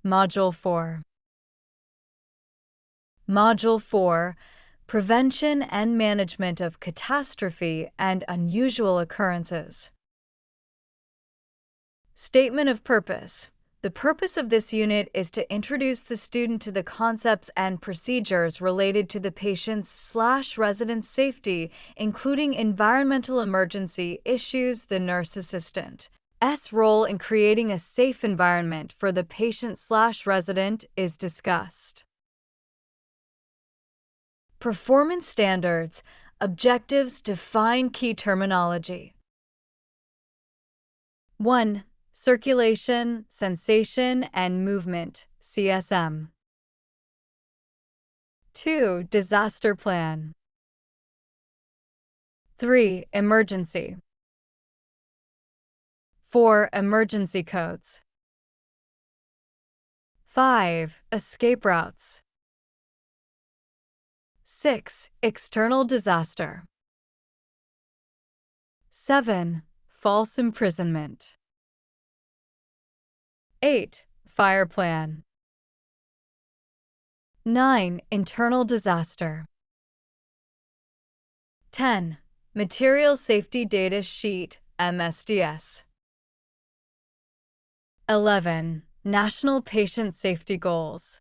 Module 4. Module 4. Prevention and Management of Catastrophe and Unusual Occurrences. Statement of Purpose. The purpose of this unit is to introduce the student to the concepts and procedures related to the patient's/resident's safety, including environmental emergency issues, the nurse assistant's role in creating a safe environment for the patient/resident is discussed. Performance standards. Objectives. Define key terminology. 1. Circulation, sensation, and movement, CSM. 2. Disaster plan. 3. Emergency. 4. Emergency codes. 5. Escape routes. 6. External disaster. 7. False imprisonment. 8. Fire plan. 9. Internal disaster. 10. Material Safety Data Sheet, MSDS. 11. National Patient Safety Goals.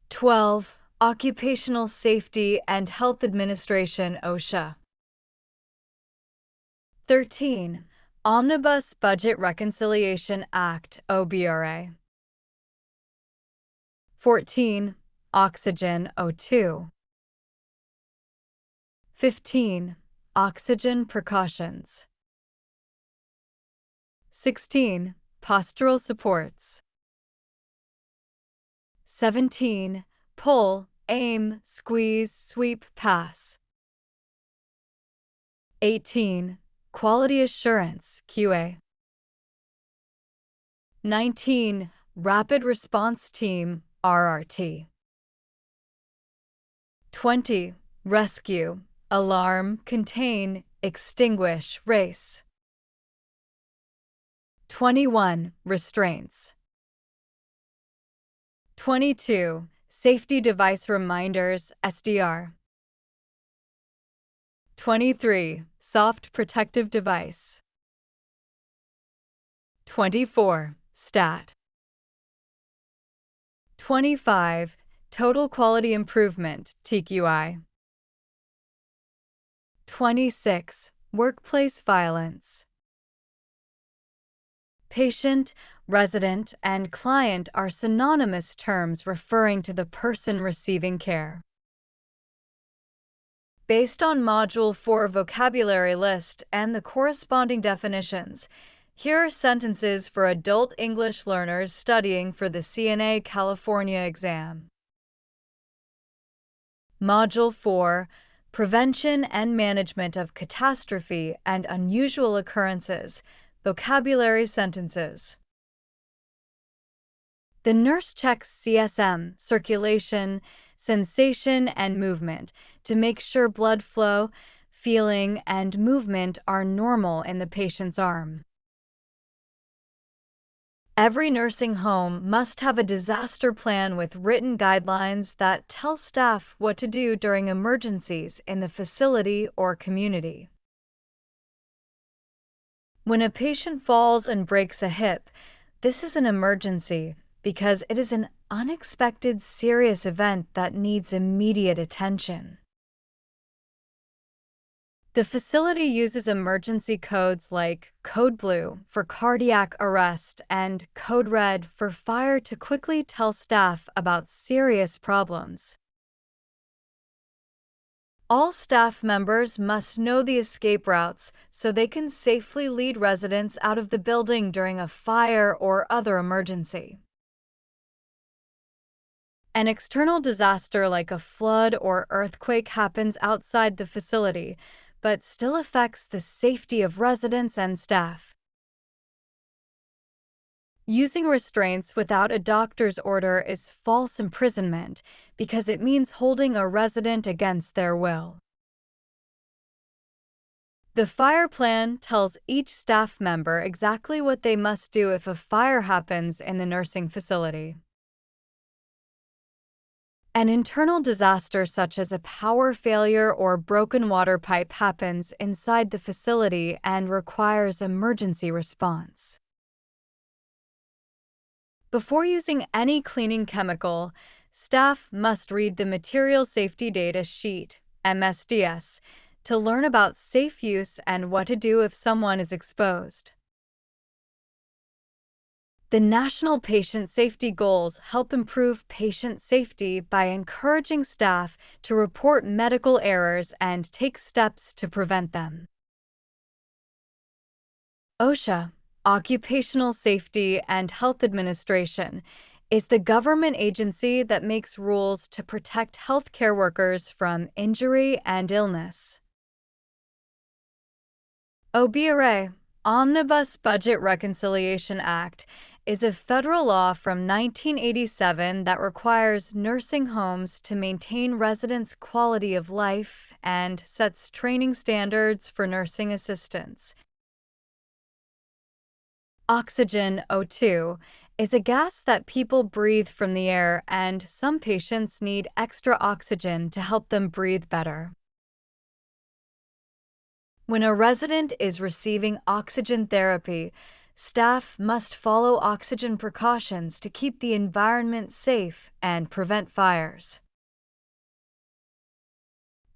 12. Occupational Safety and Health Administration, OSHA. 13. Omnibus Budget Reconciliation Act, OBRA. 14. Oxygen, O2. 15. Oxygen precautions. 16. Postural supports. 17. Pull, aim, squeeze, sweep, pass. 18. Quality assurance, QA. 19. Rapid response team, RRT. 20. Rescue, alarm, contain, extinguish, race. 21. Restraints. 22. Safety device reminders, SDR. 23. Soft protective device. 24. STAT. 25. Total quality improvement, TQI. 26. Workplace violence. Patient, resident, and client are synonymous terms referring to the person receiving care. Based on Module 4 vocabulary list and the corresponding definitions, here are sentences for adult English learners studying for the CNA California exam. Module 4. Prevention and Management of Catastrophe and Unusual Occurrences, Vocabulary sentences. The nurse checks CSM, circulation, sensation, and movement to make sure blood flow, feeling, and movement are normal in the patient's arm. Every nursing home must have a disaster plan with written guidelines that tell staff what to do during emergencies in the facility or community. When a patient falls and breaks a hip, this is an emergency because it is an unexpected serious event that needs immediate attention. The facility uses emergency codes like Code Blue for cardiac arrest and Code Red for fire to quickly tell staff about serious problems. All staff members must know the escape routes so they can safely lead residents out of the building during a fire or other emergency. An external disaster like a flood or earthquake happens outside the facility, but still affects the safety of residents and staff. Using restraints without a doctor's order is false imprisonment because it means holding a resident against their will. The fire plan tells each staff member exactly what they must do if a fire happens in the nursing facility. An internal disaster such as a power failure or broken water pipe happens inside the facility and requires emergency response. Before using any cleaning chemical, staff must read the Material Safety Data Sheet, MSDS, to learn about safe use and what to do if someone is exposed. The National Patient Safety Goals help improve patient safety by encouraging staff to report medical errors and take steps to prevent them. OSHA, Occupational Safety and Health Administration, is the government agency that makes rules to protect healthcare workers from injury and illness. OBRA, Omnibus Budget Reconciliation Act, is a federal law from 1987 that requires nursing homes to maintain residents' quality of life and sets training standards for nursing assistants. Oxygen, O2, is a gas that people breathe from the air, and some patients need extra oxygen to help them breathe better. When a resident is receiving oxygen therapy, staff must follow oxygen precautions to keep the environment safe and prevent fires.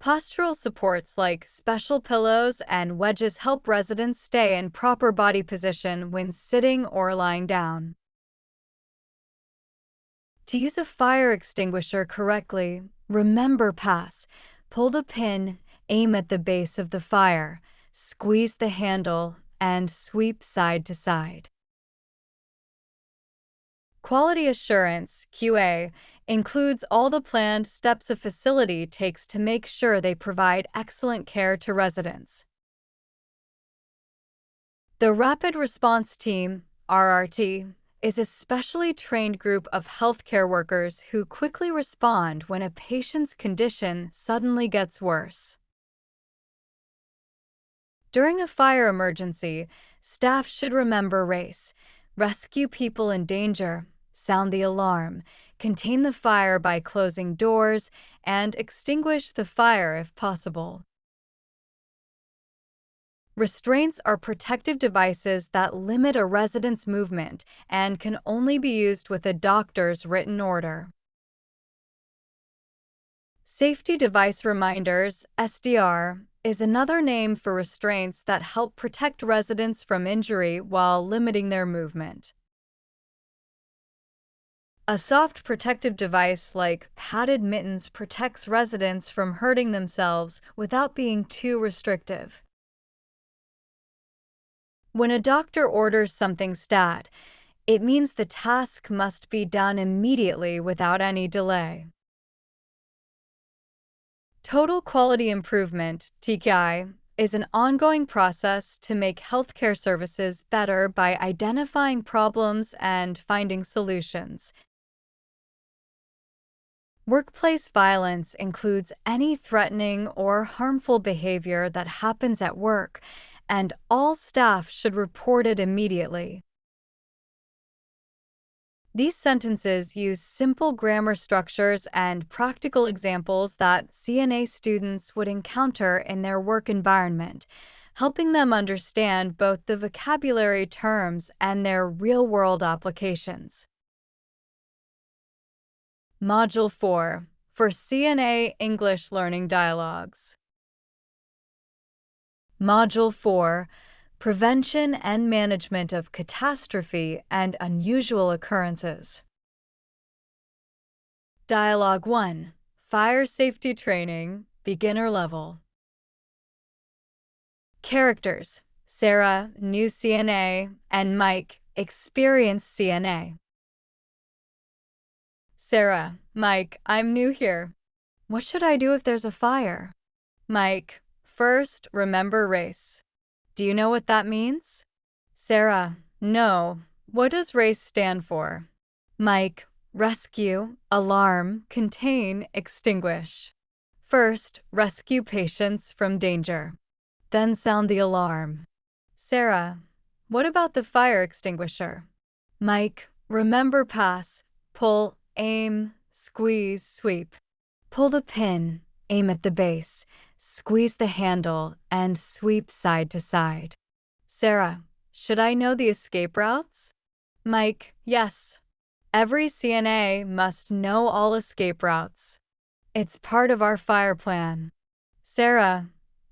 Postural supports like special pillows and wedges help residents stay in proper body position when sitting or lying down. To use a fire extinguisher correctly, remember pass, pull the pin, aim at the base of the fire, squeeze the handle, and sweep side to side. Quality assurance, QA, includes all the planned steps a facility takes to make sure they provide excellent care to residents. The Rapid Response Team, RRT, is a specially trained group of healthcare workers who quickly respond when a patient's condition suddenly gets worse. During a fire emergency, staff should remember RACE, rescue people in danger, sound the alarm, contain the fire by closing doors, and extinguish the fire if possible. Restraints are protective devices that limit a resident's movement and can only be used with a doctor's written order. Safety Device Reminders, SDR, is another name for restraints that help protect residents from injury while limiting their movement. A soft protective device like padded mittens protects residents from hurting themselves without being too restrictive. When a doctor orders something stat, it means the task must be done immediately without any delay. Total Quality Improvement, TQI, is an ongoing process to make healthcare services better by identifying problems and finding solutions. Workplace violence includes any threatening or harmful behavior that happens at work, and all staff should report it immediately. These sentences use simple grammar structures and practical examples that CNA students would encounter in their work environment, helping them understand both the vocabulary terms and their real-world applications. Module 4 for CNA English Learning Dialogues. Module 4 Prevention and Management of Catastrophe and Unusual Occurrences. Dialogue 1 Fire Safety Training, Beginner Level. Characters: Sarah, new CNA, and Mike, experienced CNA. Sarah: Mike, I'm new here. What should I do if there's a fire? Mike: First, remember RACE. Do you know what that means? Sarah: No. What does RACE stand for? Mike: Rescue, alarm, contain, extinguish. First, rescue patients from danger. then sound the alarm. Sarah, what about the fire extinguisher? Mike, remember pass, pull, aim, squeeze, sweep. Pull the pin, aim at the base, squeeze the handle, and sweep side to side. Sarah, should I know the escape routes? Mike, yes. Every CNA must know all escape routes. It's part of our fire plan. Sarah,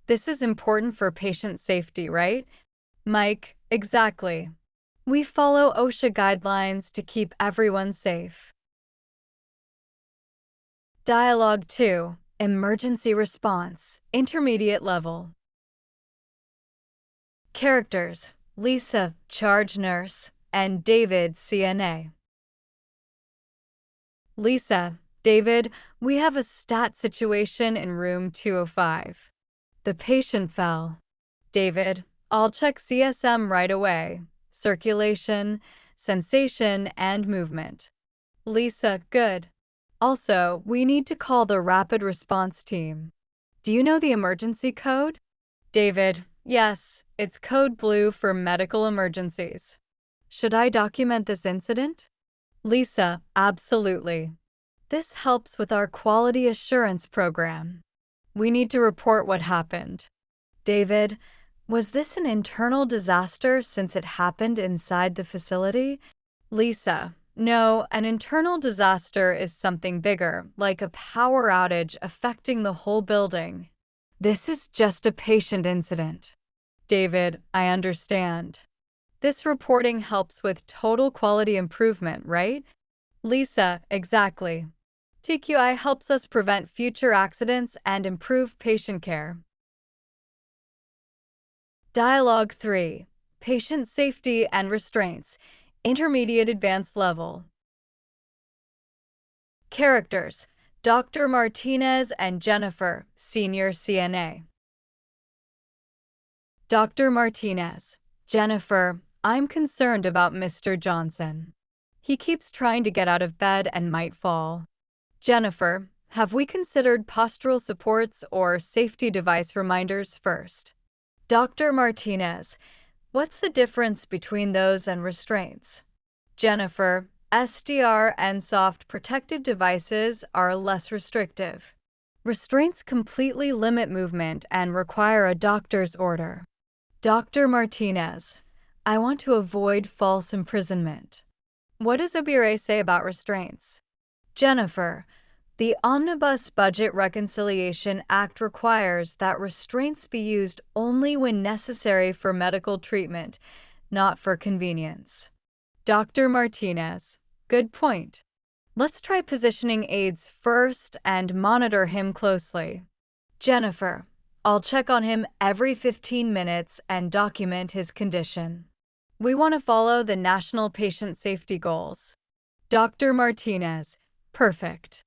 this is important for patient safety, right? Mike, exactly. We follow OSHA guidelines to keep everyone safe. Dialogue 2. Emergency Response, Intermediate Level. Characters: Lisa, charge nurse, and David, CNA. Lisa, David, we have a stat situation in room 205. The patient fell. David, I'll check CSM right away. Circulation, sensation, and movement. Lisa, good. Also, we need to call the rapid response team. Do you know the emergency code? David, yes, it's code blue for medical emergencies. Should I document this incident? Lisa, absolutely. This helps with our quality assurance program. We need to report what happened. David, was this an internal disaster since it happened inside the facility? Lisa, no, an internal disaster is something bigger, like a power outage affecting the whole building. This is just a patient incident. David, I understand. This reporting helps with total quality improvement, right? Lisa, exactly. TQI helps us prevent future accidents and improve patient care. Dialogue 3. Patient Safety and Restraints, Intermediate Advanced Level. Characters: Dr. Martinez and Jennifer, Senior CNA. Dr. Martinez, Jennifer, I'm concerned about Mr. Johnson. He keeps trying to get out of bed and might fall. Jennifer, have we considered postural supports or safety device reminders first? Dr. Martinez, what's the difference between those and restraints? Jennifer, SDR and soft protective devices are less restrictive. Restraints completely limit movement and require a doctor's order. Dr. Martinez, I want to avoid false imprisonment. What does OBRA say about restraints? Jennifer, the Omnibus Budget Reconciliation Act requires that restraints be used only when necessary for medical treatment, not for convenience. Dr. Martinez, good point. Let's try positioning aids first and monitor him closely. Jennifer, I'll check on him every 15 minutes and document his condition. We want to follow the national patient safety goals. Dr. Martinez, perfect.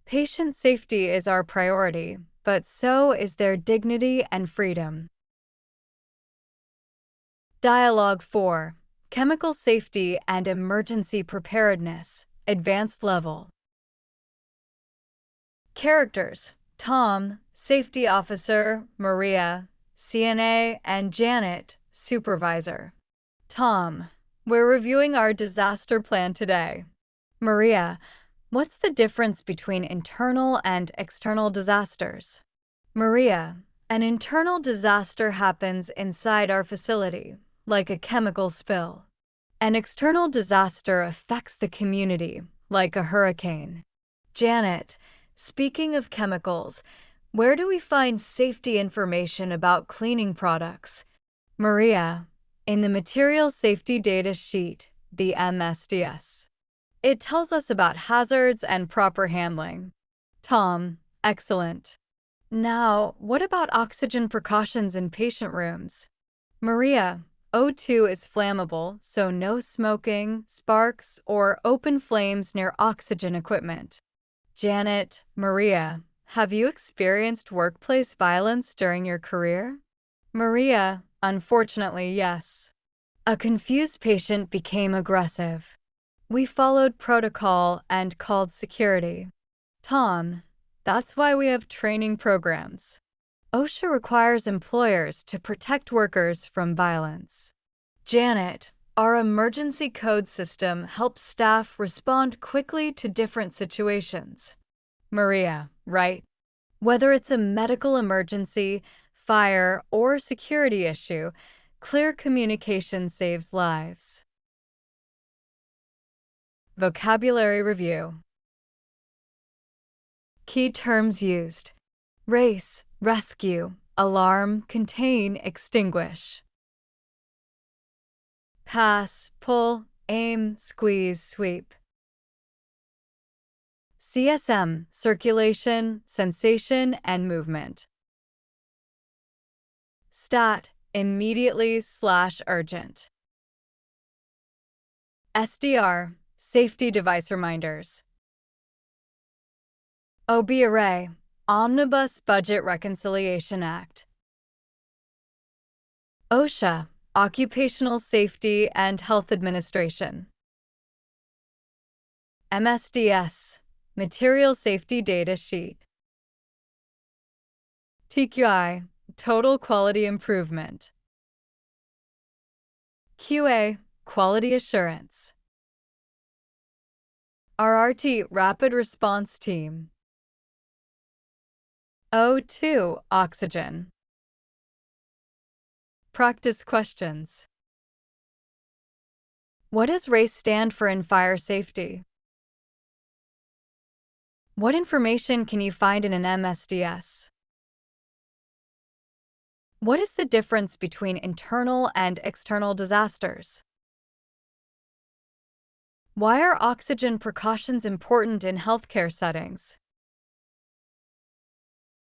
Patient safety is our priority, but so is their dignity and freedom. Dialogue 4. Chemical Safety and Emergency Preparedness, Advanced Level. Characters: Tom, Safety Officer, Maria, CNA, and Janet, Supervisor. Tom, we're reviewing our disaster plan today. Maria, what's the difference between internal and external disasters? Maria, an internal disaster happens inside our facility, like a chemical spill. An external disaster affects the community, like a hurricane. Janet, speaking of chemicals, where do we find safety information about cleaning products? Maria, in the Material Safety Data Sheet, the MSDS. It tells us about hazards and proper handling. Tom, excellent. Now, what about oxygen precautions in patient rooms? Maria, O2 is flammable, so no smoking, sparks, or open flames near oxygen equipment. Janet, Maria, have you experienced workplace violence during your career? Maria, unfortunately, yes. A confused patient became aggressive. We followed protocol and called security. Tom, that's why we have training programs. OSHA requires employers to protect workers from violence. Janet, our emergency code system helps staff respond quickly to different situations. Maria, right? Whether it's a medical emergency, fire, or security issue, clear communication saves lives. Vocabulary review. Key terms used: race, rescue, alarm, contain, extinguish. Pass, pull, aim, squeeze, sweep. CSM, circulation, sensation, and movement. Stat, immediately/urgent. SDR, safety device reminders. OB Array, Omnibus Budget Reconciliation Act. OSHA, Occupational Safety and Health Administration. MSDS, Material Safety Data Sheet. TQI, Total Quality Improvement. QA, Quality Assurance. RRT, Rapid Response Team. O2, Oxygen. Practice questions. What does RACE stand for in fire safety? What information can you find in an MSDS? What is the difference between internal and external disasters? Why are oxygen precautions important in healthcare settings?